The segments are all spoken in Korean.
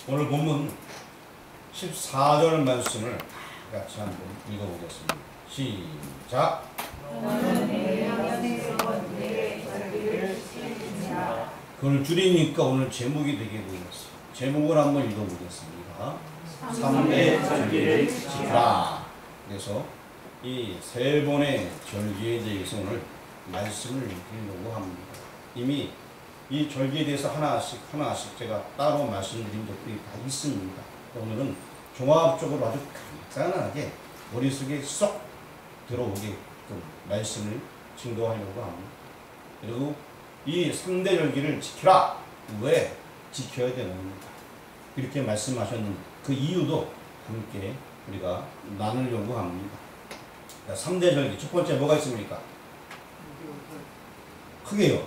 오늘 본문 14절 말씀을 같이 한번 읽어보겠습니다. 시작. 그걸 줄이니까 오늘 제목이 되게 보였어요. 제목을 한번 읽어보겠습니다. 3대 절기를 지키라. 그래서 이 세 번의 절기에 대해서 오늘 말씀을 드리려고 합니다. 이미 이 절기에 대해서 하나씩 제가 따로 말씀드린 적들이 다 있습니다. 오늘은 종합적으로 아주 간단하게 머릿속에 쏙 들어오게끔 말씀을 증거하려고 합니다. 그리고 이 3대 절기를 지키라. 왜 지켜야 되는가? 이렇게 말씀하셨는 그 이유도 함께 우리가 나누려고 합니다. 3대 절기 첫 번째 뭐가 있습니까? 크게요.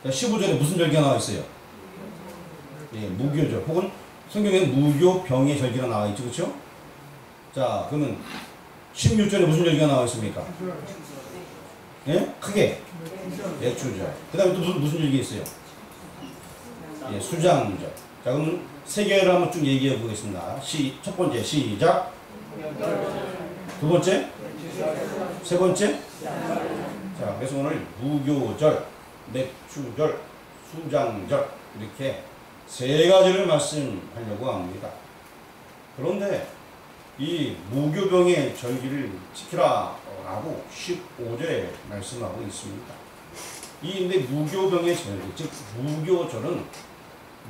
15절에 무슨 절기가 나와 있어요? 예, 무교절 혹은 성경에 무교병의 절기가 나와 있죠, 그렇죠? 자, 그러면 16절에 무슨 절기가 나와 있습니까? 예, 크게 맥주절. 그다음에 또 무슨 절기 있어요? 예, 수장절. 자, 그럼 세 개를 한번 쭉 얘기해 보겠습니다. 첫 번째 시작. 두 번째, 세 번째. 자, 그래서 오늘 무교절, 맥주절, 수장절 이렇게 세 가지를 말씀하려고 합니다. 그런데 이 무교병의 절기를 지키라라고 15절에 말씀하고 있습니다. 근데 무교병의 절기, 즉 무교절은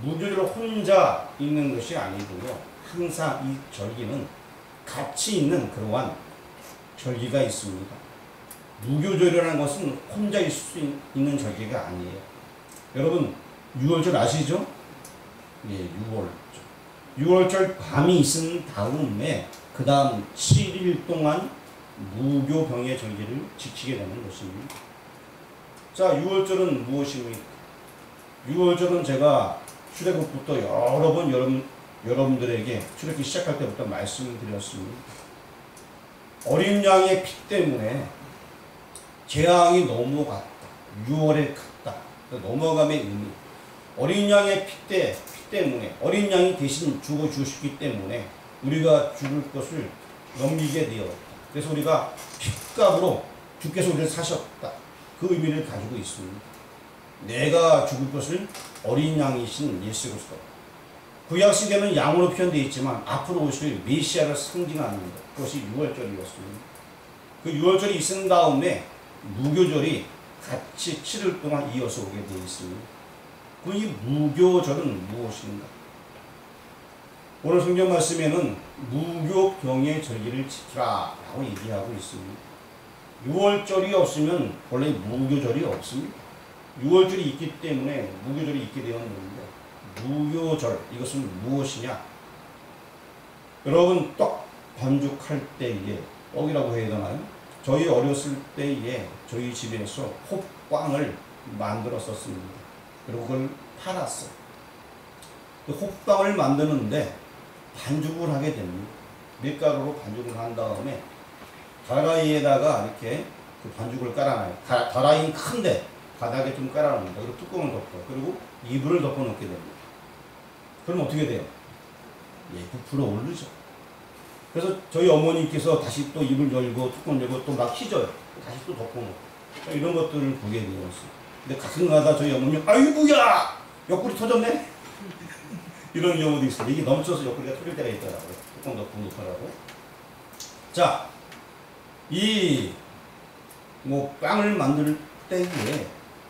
무교절 혼자 있는 것이 아니고요. 항상 이 절기는 같이 있는 그러한 절기가 있습니다. 무교절이라는 것은 혼자 있을 수 있는 절기가 아니에요. 여러분 6월절 아시죠? 예, 6월절. 6월절 밤이 있은 다음에 그 다음 7일 동안 무교병의 절기를 지키게 되는 것입니다. 자, 6월절은 무엇입니까? 6월절은 제가 출애굽부터 여러 번 여러분들에게 출애굽기 시작할 때부터 말씀을 드렸습니다. 어린 양의 피 때문에 재앙이 넘어갔다. 6월에 갔다. 넘어감의 의미. 어린 양의 피 때문에 어린 양이 대신 죽어 주셨기 때문에 우리가 죽을 것을 넘기게 되었다. 그래서 우리가 핏값으로 주께서 우리를 사셨다. 그 의미를 가지고 있습니다. 내가 죽을 것을 어린 양이신 예수 그리스도. 구약 시대는 양으로 표현되어 있지만 앞으로 오실 메시아를 상징하는 것. 그것이 6월절이었습니다. 그 6월절이 있은 다음에 무교절이 같이 7일 동안 이어서 오게 되어 있습니다. 그럼 이 무교절은 무엇인가? 오늘 성경 말씀에는 무교병의 절기를 지키라 라고 얘기하고 있습니다. 6월절이 없으면 원래 무교절이 없습니다. 6월절이 있기 때문에 무교절이 있게 되었는데 무교절 이것은 무엇이냐? 여러분 떡 반죽할 때에 떡이라고 해야 되나요? 저희 어렸을 때에 저희 집에서 홉빵을 만들었었습니다. 그리고 그걸 팔았어요. 그 홉빵을 만드는데 반죽을 하게 됩니다. 밀가루로 반죽을 한 다음에 다라이에다가 이렇게 그 반죽을 깔아놔요. 다라이는 큰데 바닥에 좀 깔아놓습니다. 그리고 뚜껑을 덮고 그리고 이불을 덮어놓게 됩니다. 그럼 어떻게 돼요? 예, 부풀어 오르죠. 그래서 저희 어머니께서 다시 또 입을 열고 뚜껑 열고 또 막 휘져요. 다시 또 덮어놓고 이런 것들을 보게 되었어요. 근데 가끔가다 저희 어머니 아이고야 옆구리 터졌네 이런 경우도 있어요. 이게 넘쳐서 옆구리가 터질 때가 있더라고요. 뚜껑 덮고 놓더라고요. 자, 이 뭐 빵을 만들 때에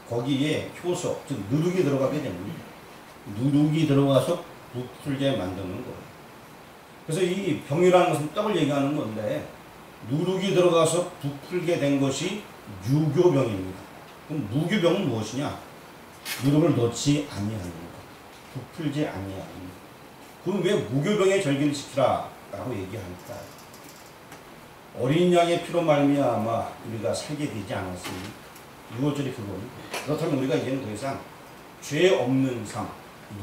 거기에 효소 즉 누룩이 들어가게 됩니다. 누룩이 들어가서 부풀게 만드는 거예요. 그래서 이 병이라는 것은 떡을 얘기하는 건데 누룩이 들어가서 부풀게 된 것이 유교병입니다. 그럼 무교병은 무엇이냐? 누룩을 넣지 아니하는 것, 부풀지 아니하는 것. 그럼 왜 무교병의 절기를 지키라 라고 얘기할까? 어린 양의 피로 말미암아 우리가 살게 되지 않았습니까? 6월절이 그겁니다. 그렇다면 우리가 이제는 더 이상 죄 없는 삶,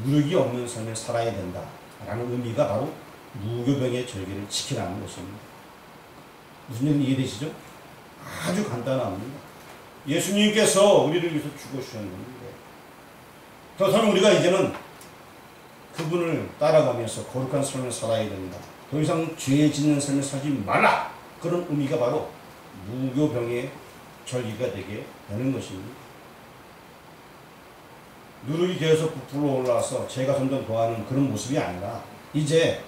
누룩이 없는 삶을 살아야 된다라는 의미가 바로 무교병의 절기를 지키라는 것입니다. 무슨 얘기인지 이해되시죠? 아주 간단합니다. 예수님께서 우리를 위해서 죽으셨는데 그렇다면 우리가 이제는 그분을 따라가면서 거룩한 삶을 살아야 된다. 더 이상 죄 짓는 삶을 살지 말라. 그런 의미가 바로 무교병의 절기가 되게 되는 것입니다. 누룩이 계속 부풀어 올라와서 죄가 점점 더하는 그런 모습이 아니라 이제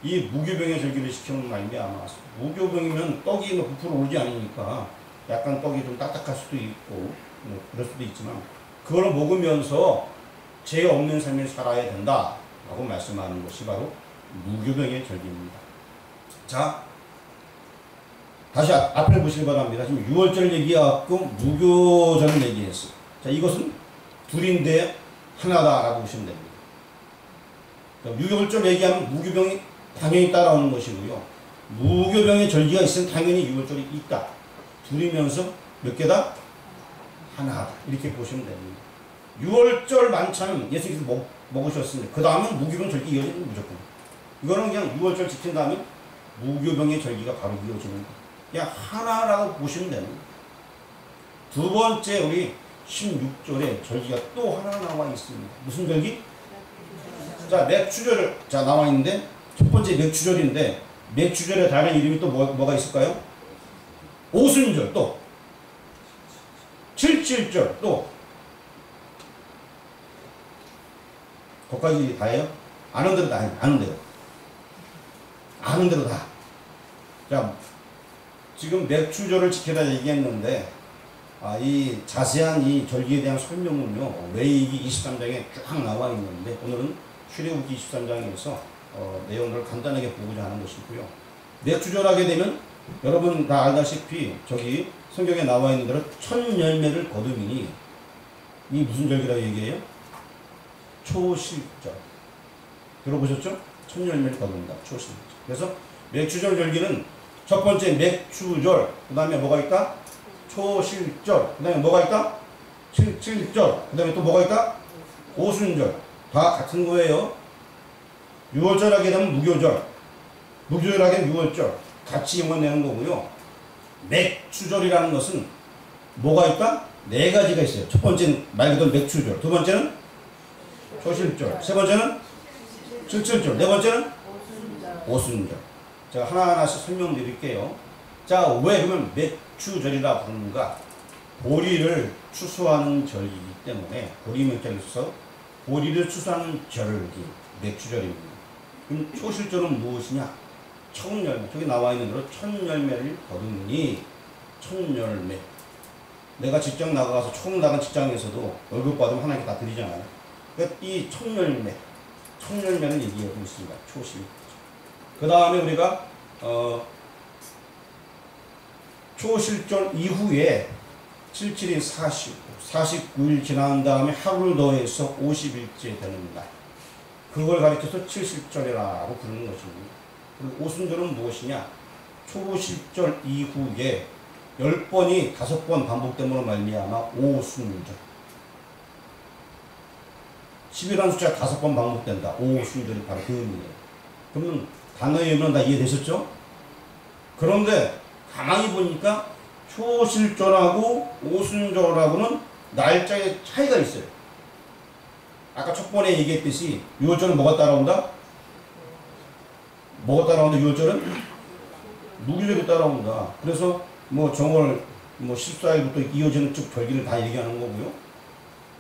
이 무교병의 절기를 시키는 말미암아 무교병이면 떡이 뭐 부풀어 오르지 않으니까 약간 떡이 좀 딱딱할 수도 있고 뭐 그럴 수도 있지만 그걸 먹으면서 죄 없는 삶을 살아야 된다 라고 말씀하는 것이 바로 무교병의 절기입니다. 자, 다시 앞을 보시기 바랍니다. 지금 6월절 얘기하고 무교절을 얘기했어요. 자, 이것은 둘인데 하나다라고 보시면 됩니다. 6월절 얘기하면 무교병이 당연히 따라오는 것이고요. 무교병의 절기가 있으면 당연히 6월절이 있다. 둘이면서 몇 개다? 하나다. 이렇게 보시면 됩니다. 6월절 만찬은 예수께서 먹으셨습니다. 그 다음은 무교병 절기 이어지는 무조건. 이거는 그냥 6월절 지킨 다음에 무교병의 절기가 바로 이어지는 거예요. 그냥 하나라고 보시면 됩니다. 두 번째 우리 16절에 절기가 또 하나 나와 있습니다. 무슨 절기? 자, 맥추절 자 나와 있는데 첫 번째 맥추절인데 맥추절의 다른 이름이 또 뭐가 있을까요? 오순절 또 칠칠절 또 거기까지 다예요? 아는 대로 다 아는 대로 아는 대로 다. 자, 지금 맥추절을 지켜라 얘기했는데 이 자세한 이 절기에 대한 설명은요 레위기 23장에 쫙 나와 있는데 오늘은 출애굽기 23장에서 내용을 간단하게 보고자 하는 것이고요. 맥추절하게 되면 여러분 다 알다시피 저기 성경에 나와 있는 대로 첫 열매를 거두미니 이 무슨 절기라고 얘기해요? 초실절. 들어보셨죠? 첫 열매를 거둔다. 초실절. 그래서 맥추절 절기는 첫 번째 맥추절, 그 다음에 뭐가 있다? 초실절, 그 다음에 뭐가 있다? 칠칠절, 그 다음에 또 뭐가 있다? 오순절. 다 같은 거예요. 6월절 하게 되면 무교절, 무교절 하게 되면 6월절. 같이 영어내는 거고요. 맥추절이라는 것은 뭐가 있다? 네 가지가 있어요. 첫 번째는 말 그대로 맥추절, 두 번째는 초실절, 세 번째는 칠칠절, 네 번째는 오순절. 제가 하나하나씩 설명드릴게요. 자, 왜 그러면 맥추절이라 부르는가? 보리를 추수하는 절이기 때문에 보리맥절에서 보리를 추수하는 절기, 맥추절입니다. 그럼 초실절은 무엇이냐? 첫 열매, 저기 나와 있는 대로 첫 열매를 거두니 첫 열매. 내가 직장 나가서 처음 나간 직장에서도 월급 받으면 하나님께 다 드리잖아요. 그러니까 이 첫 열매, 첫 열매는 얘기하고 있습니다. 초실. 그 다음에 우리가 초실절 이후에 77일 49일 지난 다음에 하루를 더해서 50일째 되는 날. 그걸 가리켜서 칠실절이라고 부르는 것입니다. 그리고 오순절은 무엇이냐? 초실절 이후에 10번이 5번 반복됨으로 말미암아 오순절. 10이라는 숫자가 5번 반복된다. 오순절이 바로 그 의미예요. 그러면 단어의 의미는 다 이해되셨죠? 그런데 가만히 보니까 초실절하고 오순절하고는 날짜의 차이가 있어요. 아까 첫 번에 얘기했듯이 6월절은 뭐가 따라온다? 뭐가 따라온다? 6월절은 무교절이 따라온다. 그래서 뭐 정월 14일부터 이어지는 쭉 절기를 다 얘기하는 거고요.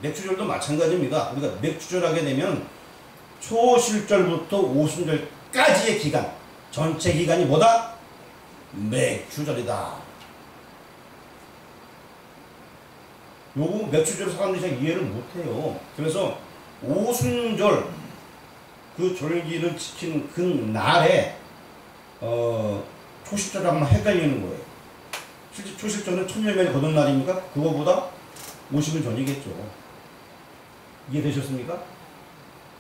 맥추절도 마찬가지입니다. 우리가 맥추절하게 되면 초실절부터 오순절까지의 기간, 전체 기간이 뭐다? 맥추절이다. 요거 맥추절을 사람들이 잘 이해를 못해요. 그래서 오순절 그 절기를 지키는 그 날에 초실절하고 헷갈리는 거예요. 실제 초실절은 첫 열매를 거둔 날이니까 그거보다 50일 전이겠죠. 이해되셨습니까?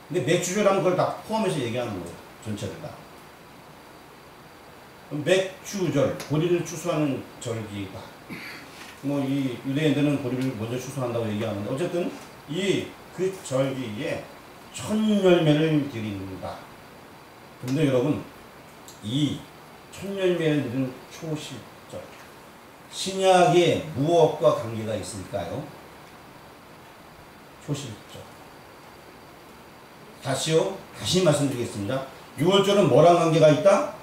근데 맥추절하는 걸 다 포함해서 얘기하는 거예요. 전체를 다. 맥추절, 보리를 추수하는 절기다. 이 유대인들은 보리를 먼저 추수한다고 얘기하는데 어쨌든 그 절기에 첫 열매를 드린다. 근데 여러분 이 첫 열매를 드리는 초실절 신약에 무엇과 관계가 있을까요? 초실절 다시 말씀드리겠습니다. 유월절은 뭐랑 관계가 있다?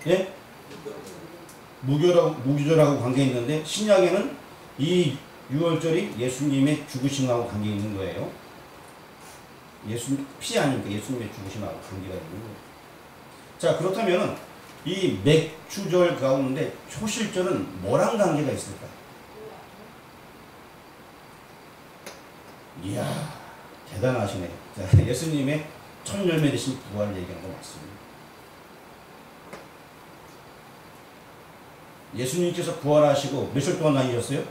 예? 무교절하고 관계 있는데 신약에는 이 유월절이 예수님의 죽으심하고 관계 있는 거예요. 피 아닙니까? 예수님의 죽으심하고 관계가 있는 거예요. 자, 그렇다면 이 맥주절 가운데 초실절은 뭐랑 관계가 있을까? 이야, 대단하시네. 자, 예수님의 첫 열매 되신 부활을 얘기하는 거 맞습니다. 예수님께서 부활하시고 몇일 동안 다니셨어요?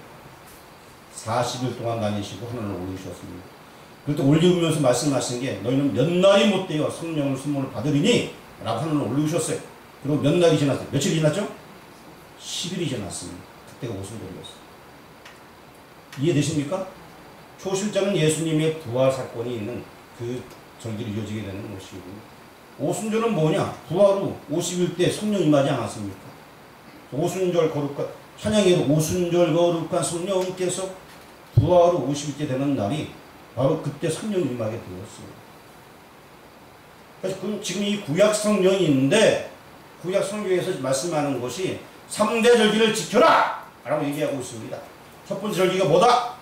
40일 동안 다니시고 하늘로 올리셨습니다. 그때 올리면서 말씀하신 게 너희는 몇 날이 못되어 성령을 선물을 받으리니 라고 하늘로 올리셨어요. 그리고 몇 날이 지났어요? 며칠이 지났죠? 10일이 지났습니다. 그때가 오순절이었어요. 이해되십니까? 초실절은 예수님의 부활 사건이 있는 그 절기로 이어지게 되는 것이고, 오순절은 뭐냐? 부활 후 50일 때 성령 임하지 않았습니까? 오순절 거룩한 찬양에도 오순절 거룩한 성령께서 부활 후 50일째 되는 날이 바로 그때 성령 임하게 되었어요. 그래서 지금 이 구약 성령인데 구약 성경에서 말씀하는 것이 3대 절기를 지켜라! 라고 얘기하고 있습니다. 첫 번째 절기가 뭐다?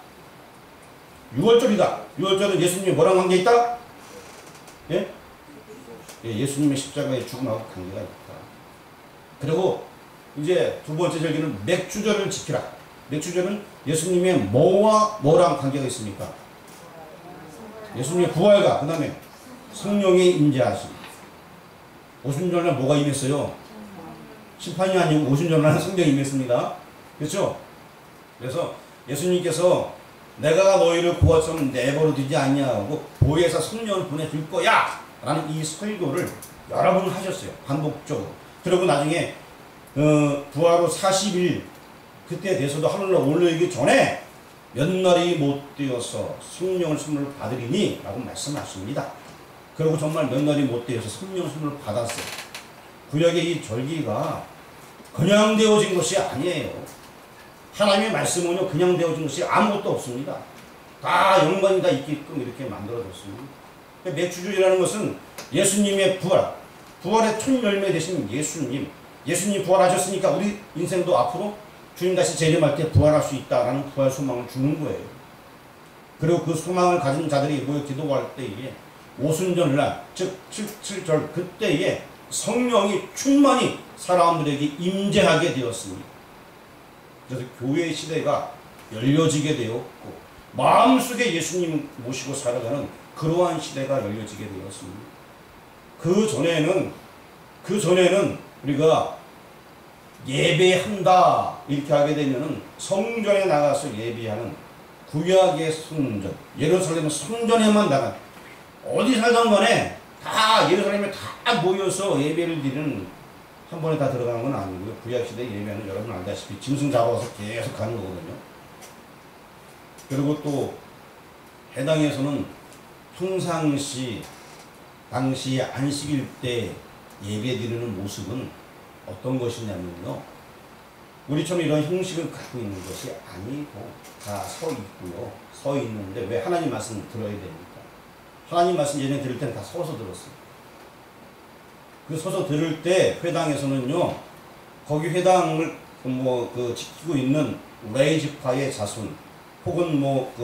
유월절이다. 유월절은 예수님이 뭐랑 관계 있다? 예? 예수님의 십자가의 죽음하고 관계가 있다. 그리고 이제 두 번째 절기는 맥주절을 지키라. 맥주절은 예수님의 뭐와 뭐랑 관계가 있습니까? 예수님의 부활과 그 다음에 성령의 임재하심. 오순절날 뭐가 임했어요? 심판이 아니고 오순절날 성령이 임했습니다. 그렇죠? 그래서 예수님께서 내가 너희를 고아처럼 내버려두지 않냐고 보혜사 성령을 보내줄 거야 라는 이 설교를 여러 번 하셨어요. 반복적으로. 그리고 나중에 부활 후 40일 그때 돼서도 하늘로 올라오기 전에 몇 날이 못 되어서 성령을 선물을 받으리니 라고 말씀하십니다. 그리고 정말 몇 날이 못 되어서 성령 선물을 받았어요. 구약의 이 절기가 그냥 되어진 것이 아니에요. 하나님의 말씀은요 그냥 되어진 것이 아무것도 없습니다. 다 연관이 다 있게끔 이렇게 만들어졌습니다. 맥주절이라는 것은 예수님의 부활의 첫 열매 되신 예수님 부활하셨으니까 우리 인생도 앞으로 주님 다시 재림할 때 부활할 수 있다라는 부활 소망을 주는 거예요. 그리고 그 소망을 가진 자들이 모여 기도할 때에 오순절날 즉 7절 그때에 성령이 충만히 사람들에게 임재하게 되었습니다. 그래서 교회의 시대가 열려지게 되었고 마음속에 예수님 모시고 살아가는 그러한 시대가 열려지게 되었습니다. 그 전에는 우리가 예배한다 이렇게 하게 되면은 성전에 나가서 예배하는 구약의 성전, 예루살렘 성전에만 나간 어디 살던 간에 다 예루살렘에 다 모여서 예배를 드리는 한 번에 다 들어가는 건 아니고요. 구약시대 예배는 여러분 알다시피 짐승 잡아서 계속 가는 거거든요. 그리고 또 해당에서는 평상시 당시 안식일 때 예배 드리는 모습은 어떤 것이냐면요. 우리처럼 이런 형식을 갖고 있는 것이 아니고 다 서 있고요. 서 있는데 왜 하나님 말씀 들어야 됩니까? 하나님 말씀 예전에 들을 때는 다 서서 들었어요. 그 서서 들을 때 회당에서는요. 거기 회당을 지키고 있는 레이지파의 자손 혹은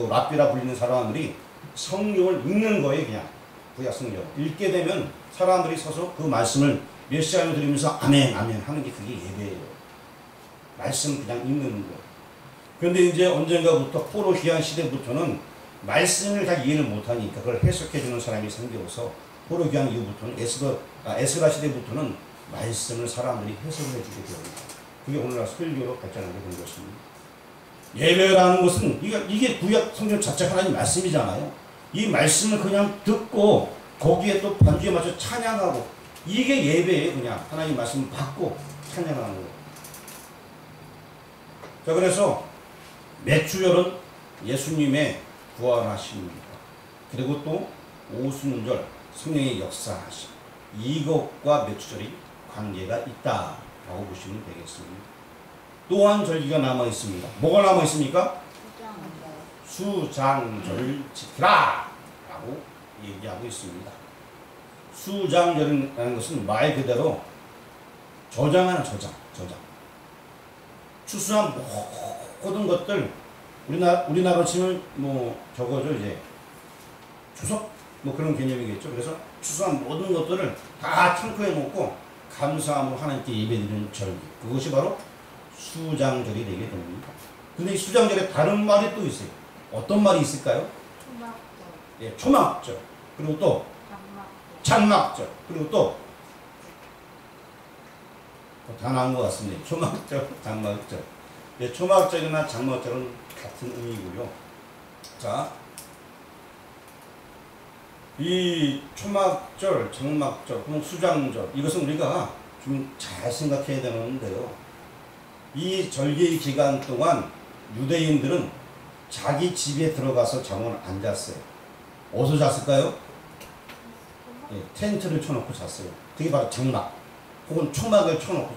랍비라 불리는 사람들이 성경을 읽는 거예요. 그냥 구약 성경 읽게 되면 사람들이 서서 그 말씀을 몇 시간을 들으면서 아멘 아멘 하는 게 그게 예배예요. 말씀 그냥 읽는 거예요. 그런데 이제 언젠가부터 포로 귀환 시대부터는 말씀을 잘 이해를 못하니까 그걸 해석해주는 사람이 생겨서 포로 귀환 이후부터는 에스라 시대부터는 말씀을 사람들이 해석을 해주게 됩니다. 그게 오늘날 설교로 발전하게 된 것입니다. 예배라는 것은 이게 구약 성경 자체 하나님 말씀이잖아요. 이 말씀을 그냥 듣고 거기에 또 반주에 맞춰 찬양하고 이게 예배예요. 그냥 하나님 말씀을 받고 찬양하는 거예요. 자, 그래서 맥주절은 예수님의 부활하심입니다. 그리고 또 오순절 성령의 역사하심 이것과 맥주절이 관계가 있다라고 보시면 되겠습니다. 또한 절기가 남아 있습니다. 뭐가 남아 있습니까? 수장절 지키라 라고 얘기하고 있습니다. 수장절이라는 것은 말 그대로 저장하는 저장. 추수한 모든 것들 우리나라로 치면 뭐 저거죠 이제 추석 뭐 그런 개념이겠죠. 그래서 추수한 모든 것들을 다 창고에 놓고 감사함으로 하나님께 예배드리는 절기. 그것이 바로 수장절이 되게 됩니다. 근데 이 수장절에 다른 말이 또 있어요. 어떤 말이 있을까요? 초막절. 예, 초막절. 그리고 또 장막절. 그리고 또 다 나온 것 같습니다. 초막절, 장막절. 예, 초막절이나 장막절은 같은 의미고요. 자, 이 초막절, 장막절, 혹은 수장절 이것은 우리가 좀 잘 생각해야 되는데요. 이 절기의 기간 동안 유대인들은 자기 집에 들어가서 잠을 안 잤어요. 어디서 잤을까요? 예, 텐트를 쳐놓고 잤어요. 그게 바로 장막 혹은 초막을 쳐놓고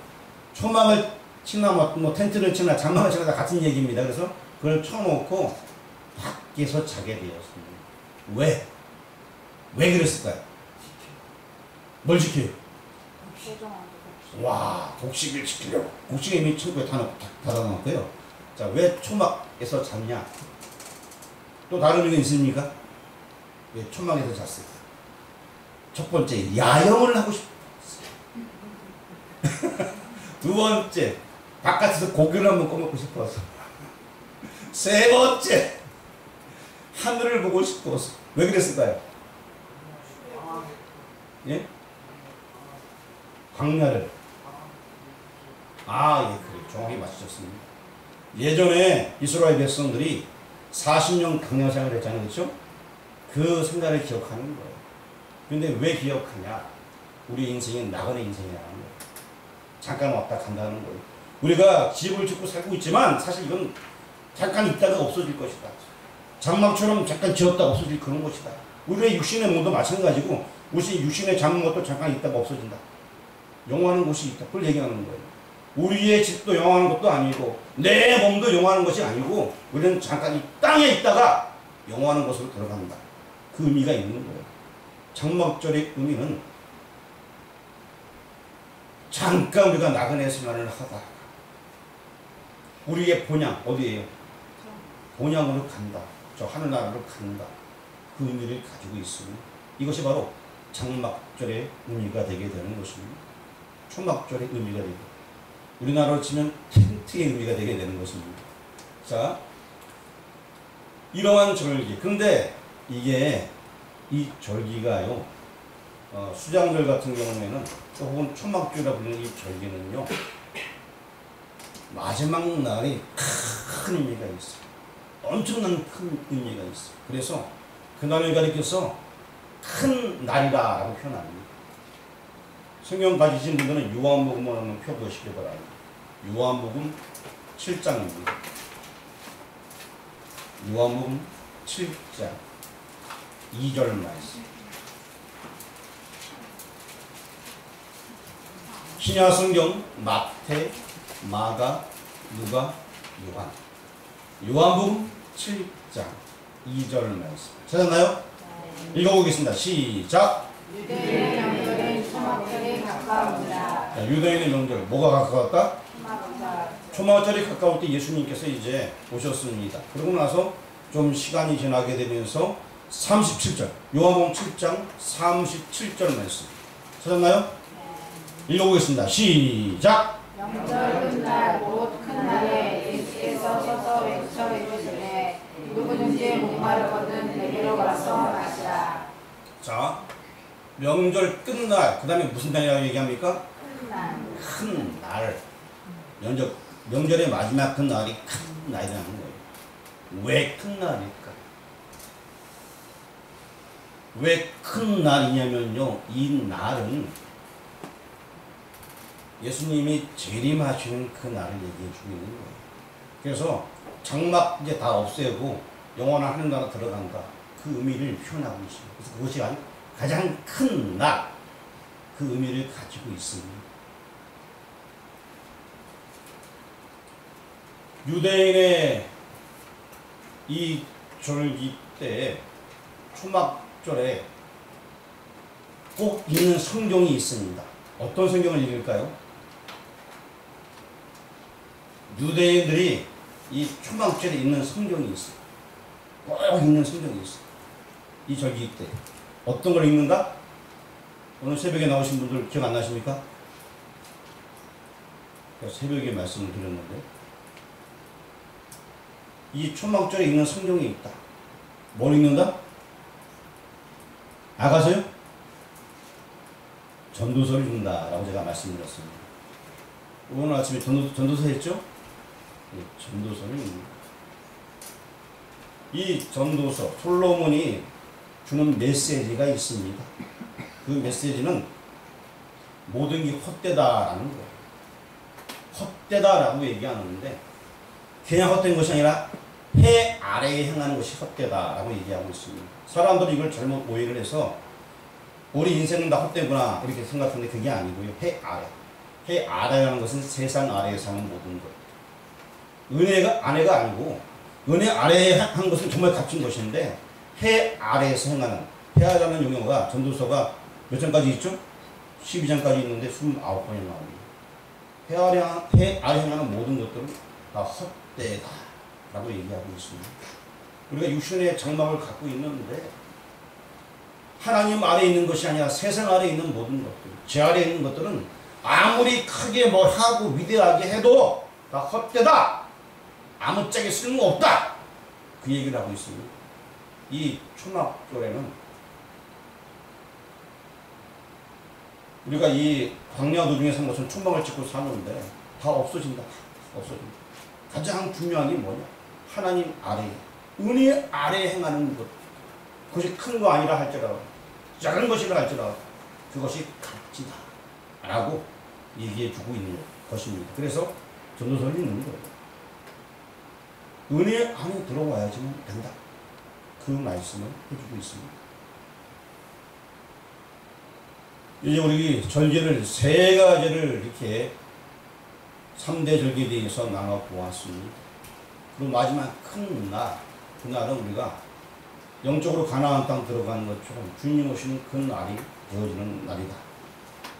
초막을 치나 뭐 텐트를 치나 장막을 치나 다 같은 얘기입니다. 그래서 그걸 쳐놓고 밖에서 자게 되었습니다. 왜? 왜 그랬을까요? 뭘 지켜요? 와, 곡식을 지키려고. 곡식에 이미 창고에 닫아놓고요. 자, 왜 초막에서 잤냐? 또 다른 의미가 있습니까? 왜 초막에서 잤을까? 첫 번째, 야영을 하고 싶었어요. 두 번째, 바깥에서 고기를 한번 꺼먹고 싶어서. 세 번째, 하늘을 보고 싶어서. 왜 그랬을까요? 예? 광야를. 아, 예, 그래. 정확히 맞추셨습니다. 예전에 이스라엘 백성들이 40년 광야 생활을 했잖아요. 그렇죠? 그 생활을 기억하는 거예요. 근데 왜 기억하냐? 우리 인생은 나그네 인생이라는 거예요. 잠깐 왔다 간다는 거예요. 우리가 집을 짓고 살고 있지만 사실 이건 잠깐 있다가 없어질 것이다. 장막처럼 잠깐 지었다가 없어질 그런 것이다. 우리의 육신의 몸도 마찬가지고 우리 육신의 장막도 잠깐 있다가 없어진다. 영원한 곳이 있다. 그걸 얘기하는 거예요. 우리의 집도 영원한 것도 아니고 내 몸도 영원한 것이 아니고 우리는 잠깐 이 땅에 있다가 영원한 곳으로 들어간다. 그 의미가 있는 거예요. 장막절의 의미는 잠깐 우리가 나그네 생활을 하다 우리의 본향 어디예요? 본향으로 간다. 저 하늘나라로 간다. 그 의미를 가지고 있습니다. 이것이 바로 장막절의 의미가 되게 되는 것입니다. 초막절의 의미가 되고 우리나라로 치면 텐트의 의미가 되게 되는 것입니다. 자, 이러한 절기. 근데 이게 이 절기가요, 수장절 같은 경우에는 혹은 초막절이라 불리는 이 절기는요, 마지막 날이 큰 의미가 있어요. 엄청난 큰 의미가 있어요. 그래서 그날을 가리켜서 큰 날이다라고 표현합니다. 성경 가지신 분들은 요한복음을 한번 펴보시기 바랍니다. 요한복음 7장입니다. 요한복음 7장 2절 말씀. 신약 성경 마태, 마가, 누가, 요한. 요한복음 7장 2절 말씀. 찾았나요? 읽어보겠습니다. 시작. 유대인의 명절은 초막절에 가까운다. 유대인의 명절 뭐가 가까웠다? 초막절이 가까울 때 예수님께서 이제 오셨습니다. 그러고 나서 좀 시간이 지나게 되면서 37절 요한복음 7장 37절 말씀 찾았나요? 읽어보겠습니다. 시작. 명절 끝날 곧 큰 날에 예수께서 서서 외쳐 이르시되 누구든지 목마르거든 내게로 와서 마시라. 자, 명절 끝날 그 다음에 무슨 날이라고 얘기합니까? 큰 날. 큰 날. 명절의 마지막 큰 날이 큰 날이라는 거예요. 왜 큰 날일까? 왜 큰 날이냐면요, 이 날은 예수님이 재림하시는 그 날을 얘기해 주고 있는 거예요. 그래서 장막 이제 다 없애고 영원한 하늘나라 들어간다. 그 의미를 표현하고 있습니다. 그래서 그것이 가장 큰 날, 그 의미를 가지고 있습니다. 유대인의 이 절기 때 초막절에 꼭 읽는 성경이 있습니다. 어떤 성경을 읽을까요? 유대인들이 이 초막절에 읽는 성경이 있어요. 꼭 읽는 성경이 있어요. 이 절기 때 어떤 걸 읽는다? 오늘 새벽에 나오신 분들 기억 안 나십니까? 새벽에 말씀을 드렸는데 이 초막절에 읽는 성경이 있다. 뭘 읽는다? 아가서요? 전도서를 읽는다라고 제가 말씀드렸습니다. 오늘 아침에 전도서 했죠? 네, 전도서를 읽는다. 이 전도서 솔로몬이 주는 메시지가 있습니다. 그 메시지는 모든 게 헛되다라는 거예요. 헛되다라고 얘기하는데 그냥 헛된 것이 아니라 해 아래에 행하는 것이 헛되다라고 얘기하고 있습니다. 사람들이 이걸 잘못 오해를 해서 우리 인생은 다 헛되구나 이렇게 생각하는데 그게 아니고요. 해 아래. 해 아래라는 것은 세상 아래에 사는 모든 것. 은혜가 아래가 아니고 은혜 아래에 한 것은 정말 값진 것인데 해 아래에서 행하는 해 아래라는 용어가 전도서가 몇 장까지 있죠? 12장까지 있는데 29번이 나옵니다. 해 아래 행하는 모든 것들은 다 헛되다 라고 얘기하고 있습니다. 우리가 육신의 장막을 갖고 있는데 하나님 아래에 있는 것이 아니라 세상 아래에 있는 모든 것들, 제 아래에 있는 것들은 아무리 크게 뭘 하고 위대하게 해도 다 헛되다, 아무짝에 쓸모없다, 그 얘기를 하고 있습니다. 이 초막절에는 우리가 이 광야 도중에 산 것은 초막을 짓고 사는데 다 없어진다. 없어진다. 가장 중요한 게 뭐냐? 하나님 아래, 은혜 아래에 행하는 것. 그것이 큰 거 아니라 할지라도, 작은 것이라 할지라도 그것이 값지다 라고 얘기해 주고 있는 것입니다. 그래서 전도서를 읽는 거예요. 은혜 안에 들어와야지만 된다. 그 말씀을 해주고 있습니다. 이제 우리 절기를 세 가지를 이렇게 3대 절기에 대해서 나눠 보았습니다. 그리고 마지막 큰 날, 그날은 우리가 영적으로 가나안 땅 들어가는 것처럼 주님 오시는 그 날이 되어지는 날이다.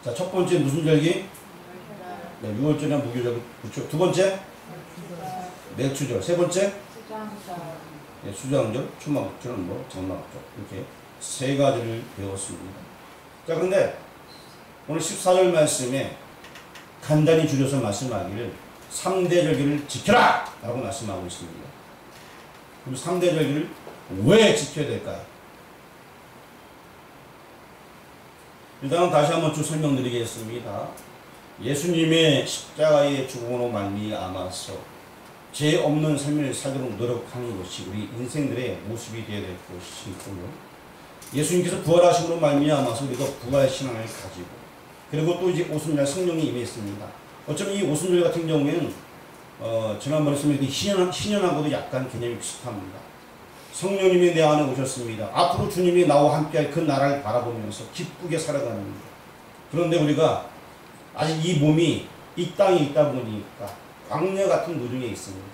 자, 첫 번째 무슨 절기? 네, 6월절이나 무교절. 그렇죠. 두 번째? 맥주절. 세 번째? 네, 수장절, 초막절은 뭐 장막절. 이렇게 세 가지를 배웠습니다. 자, 그런데 오늘 14절 말씀에 간단히 줄여서 말씀하기를 3대 절기를 지켜라! 라고 말씀하고 있습니다. 그럼 3대 절기를 왜 지켜야 될까요? 일단은 다시 한번 쭉 설명드리겠습니다. 예수님의 십자가의 죽음으로 말미암아서 죄 없는 삶을 살도록 노력하는 것이 우리 인생들의 모습이 되어야 될 것이고요. 예수님께서 부활하심으로 말미암아서 우리가 부활 신앙을 가지고, 그리고 또 이제 오순절 성령이 임했습니다. 어쩌면 이 오순절 같은 경우에는 지난번에 설명드린 신년하고도 약간 개념이 비슷합니다. 성령님이 내 안에 오셨습니다. 앞으로 주님이 나와 함께할 그 나라를 바라보면서 기쁘게 살아가는 것. 그런데 우리가 아직 이 몸이 이 땅에 있다 보니까 광야 같은 노중에 있습니다.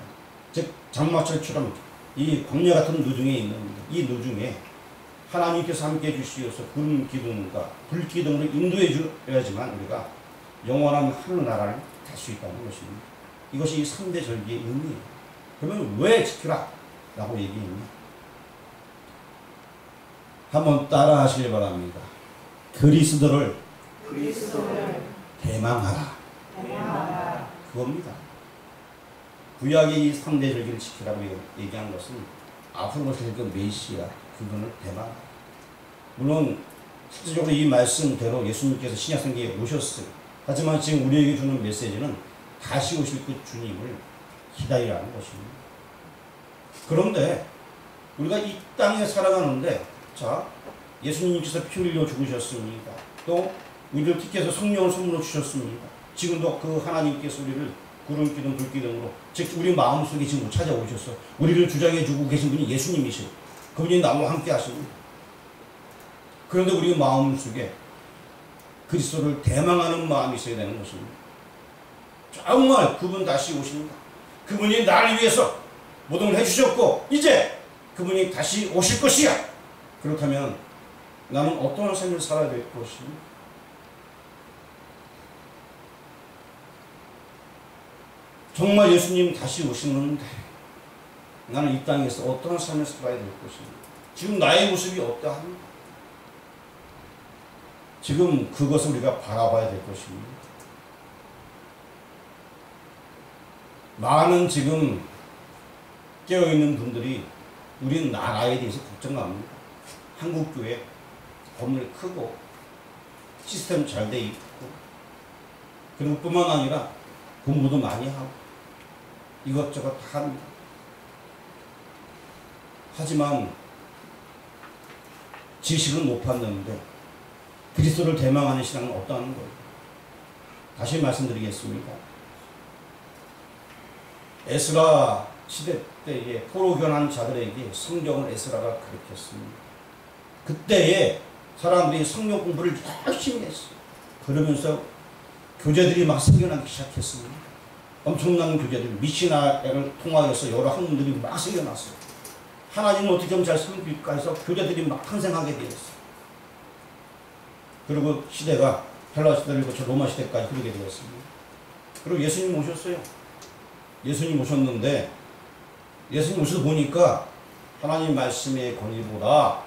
즉 장마철처럼 이 광야 같은 노중에 있는 이 노중에 하나님께서 함께해 주시어서 구름 기둥과 불 기둥으로 인도해 줘야지만 우리가 영원한 하늘나라를 갈 수 있다는 것입니다. 이것이 이 3대 절기의 의미예요. 그러면 왜 지키라? 라고 얘기했냐? 한번 따라 하시길 바랍니다. 그리스도를 대망하라. 그겁니다. 구약의 이 3대 절기를 지키라고 얘기한 것은 앞으로 오실 그 메시아, 그분을 대망하라. 물론 실질적으로 이 말씀대로 예수님께서 신약성경에 오셨어요. 하지만 지금 우리에게 주는 메시지는 다시 오실 그 주님을 기다리라는 것입니다. 그런데 우리가 이 땅에 살아가는데, 자, 예수님께서 피 흘려 죽으셨습니다. 또 우리를 택해서 성령을 선물로 주셨습니다. 지금도 그 하나님께서 우리를 구름 기둥 불 기둥으로, 즉 우리 마음속에 지금 찾아오셔서 우리를 주장해 주고 계신 분이 예수님이시고 그분이 나와 함께 하십니다. 그런데 우리 마음속에 그리스도를 대망하는 마음이 있어야 되는 것입니다. 정말 그분 다시 오십니다. 그분이 나를 위해서 모든 걸 해주셨고 이제 그분이 다시 오실 것이야. 그렇다면 나는 어떤 삶을 살아야 될 것인가? 정말 예수님 다시 오시는데 나는 이 땅에서 어떤 삶을 살아야 될 것인가? 지금 나의 모습이 어떠한가? 지금 그것을 우리가 바라봐야 될 것입니다. 많은 지금 깨어있는 분들이 우리 나라에 대해서 걱정합니다. 한국교회 건물 크고 시스템 잘 돼 있고 그리고 뿐만 아니라 공부도 많이 하고 이것저것 다 합니다. 하지만 지식은 높았는데 그리스도를 대망하는 신앙은 없다는 거예요. 다시 말씀드리겠습니다. 에스라 시대 때에 포로견한 자들에게 성경을 에스라가 가르쳤습니다. 그때에 사람들이 성경 공부를 열심히 했어요. 그러면서 교재들이 막 생겨나기 시작했습니다. 엄청난 교재들, 미시나를 통하여서 여러 학문들이 막 생겨났어요. 하나님은 어떻게 하면 잘 섬길까 해서 교재들이 막 탄생하게 되었어요. 그리고 시대가 헬라 시대를 거쳐 로마 시대까지 흐르게 되었습니다. 그리고 예수님 오셨어요. 예수님 오셨는데 예수님 오셔서 보니까 하나님 말씀의 권위보다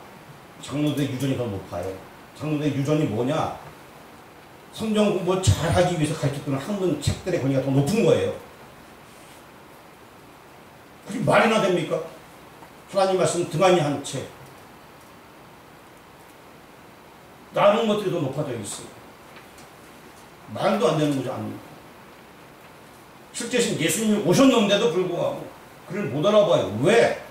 장로들의 유전이 더 높아요. 장로들의 유전이 뭐냐? 성경 공부 잘하기 위해서 가르쳤던 학문 책들의 권위가 더 높은 거예요. 그게 말이나 됩니까? 하나님 말씀 등한히 한 책. 다른 것들이 더 높아져 있어요. 말도 안 되는 거지 않습니까? 실제신 예수님이 오셨는데도 불구하고 그를 못 알아봐요. 왜?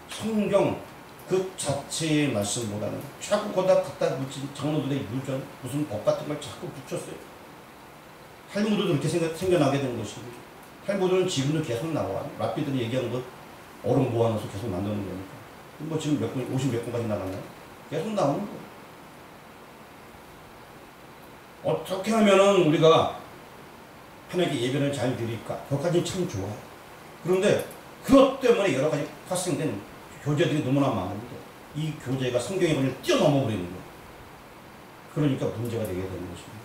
성경 그 자체의 말씀보다는 자꾸 거기다 갖다 붙인 장로들의 유전, 무슨 법 같은 걸 자꾸 붙였어요. 탈무드도 그렇게 생겨나게 되는 것입니다. 탈무드는 지금도 계속 나와요. 랍비들이 얘기하는 것 얼음 모아놓아서 계속 만드는 거니까. 뭐 지금 몇 권, 50 몇 권까지 나갔나요? 계속 나오는 거예요. 어떻게 하면은 우리가 하나님께 예배를 잘 드릴까? 그것까지는 참 좋아요. 그런데 그것 때문에 여러 가지 phát生된 교재들이 너무나 많은데 이 교재가 성경의 권위를 뛰어넘어 버리는 거예요. 그러니까 문제가 되게 되는 것입니다.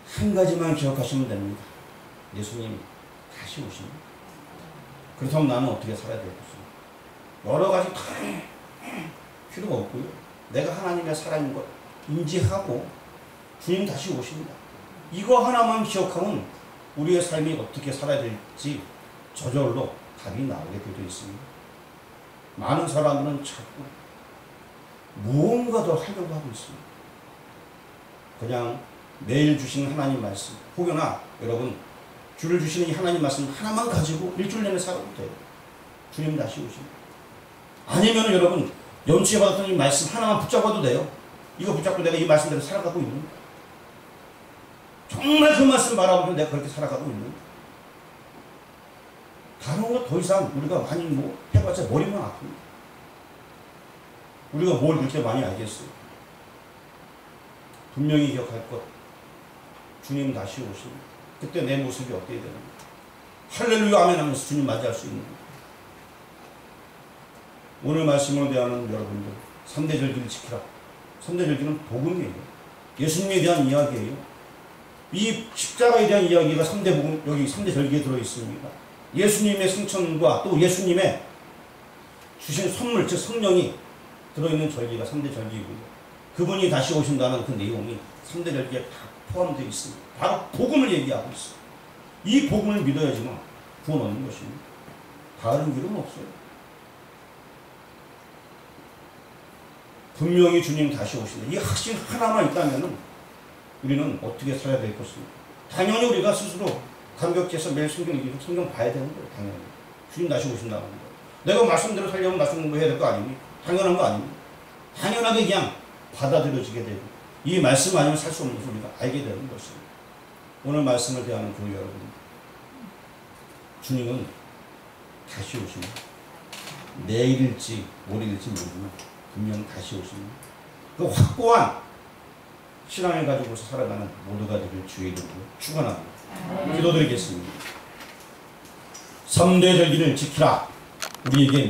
한 가지만 기억하시면 됩니다. 예수님 다시 오십니다. 그렇다면 나는 어떻게 살아야 될 것인가? 여러 가지 다 필요가 없고요. 내가 하나님의 사람인 것 인지하고 주님 다시 오십니다. 이거 하나만 기억하면 우리의 삶이 어떻게 살아야 될지 저절로 답이 나오게 되어 있습니다. 많은 사람들은 자꾸 무언가 더 하려고 하고 있습니다. 그냥 매일 주시는 하나님 말씀 혹여나 여러분 주를 주시는 이 하나님 말씀 하나만 가지고 일주일 내내 살아도 돼요. 주님 다시 오십니다. 아니면 여러분 연초에 받았던 이 말씀 하나만 붙잡아도 돼요. 이거 붙잡고 내가 이 말씀대로 살아가고 있는 거예요. 정말 그 말씀 바라보면 내가 그렇게 살아가고 있는 거예요. 다른 거 더 이상 우리가 많이 뭐 해봤자 머리만 아픕니다. 우리가 뭘 그렇게 많이 알겠어요. 분명히 기억할 것. 주님 다시 오십니다. 그때 내 모습이 어떻게 되는가. 할렐루야 아멘 하면서 주님 맞이할 수 있는 거예요. 오늘 말씀을 대하는 여러분들 3대 절기를 지키라. 3대 절기는 복음이에요. 예수님에 대한 이야기예요. 이 십자가에 대한 이야기가 3대 복음, 여기 3대 절기에 들어있습니다. 예수님의 승천과 또 예수님의 주신 선물, 즉 성령이 들어있는 절기가 3대 절기이고요. 그분이 다시 오신다는 그 내용이 3대 절기에 다 포함되어 있습니다. 바로 복음을 얘기하고 있어요. 이 복음을 믿어야지만 구원 얻는 것입니다. 다른 길은 없어요. 분명히 주님 다시 오신다. 이 확신 하나만 있다면 우리는 어떻게 살아야 될 것입니다. 당연히 우리가 스스로 감격해서 매일 성경 읽고 성경 봐야 되는 거예요. 당연히. 주님 다시 오신다는 거예요. 내가 말씀대로 살려면 말씀 공부해야 될 거 아닙니까? 당연한 거 아닙니까? 당연하게 그냥 받아들여지게 되고 이 말씀 아니면 살 수 없는 것을 우리가 알게 되는 것입니다. 오늘 말씀을 대하는 교회 여러분, 주님은 다시 오십니다. 내일일지 모레일지 모르지만 분명 다시 오십니다. 그 확고한 신앙을 가지고서 살아가는 모두가 되길 주의 이름으로 축원합니다. 기도드리겠습니다. 3대 절기를 지키라. 우리에겐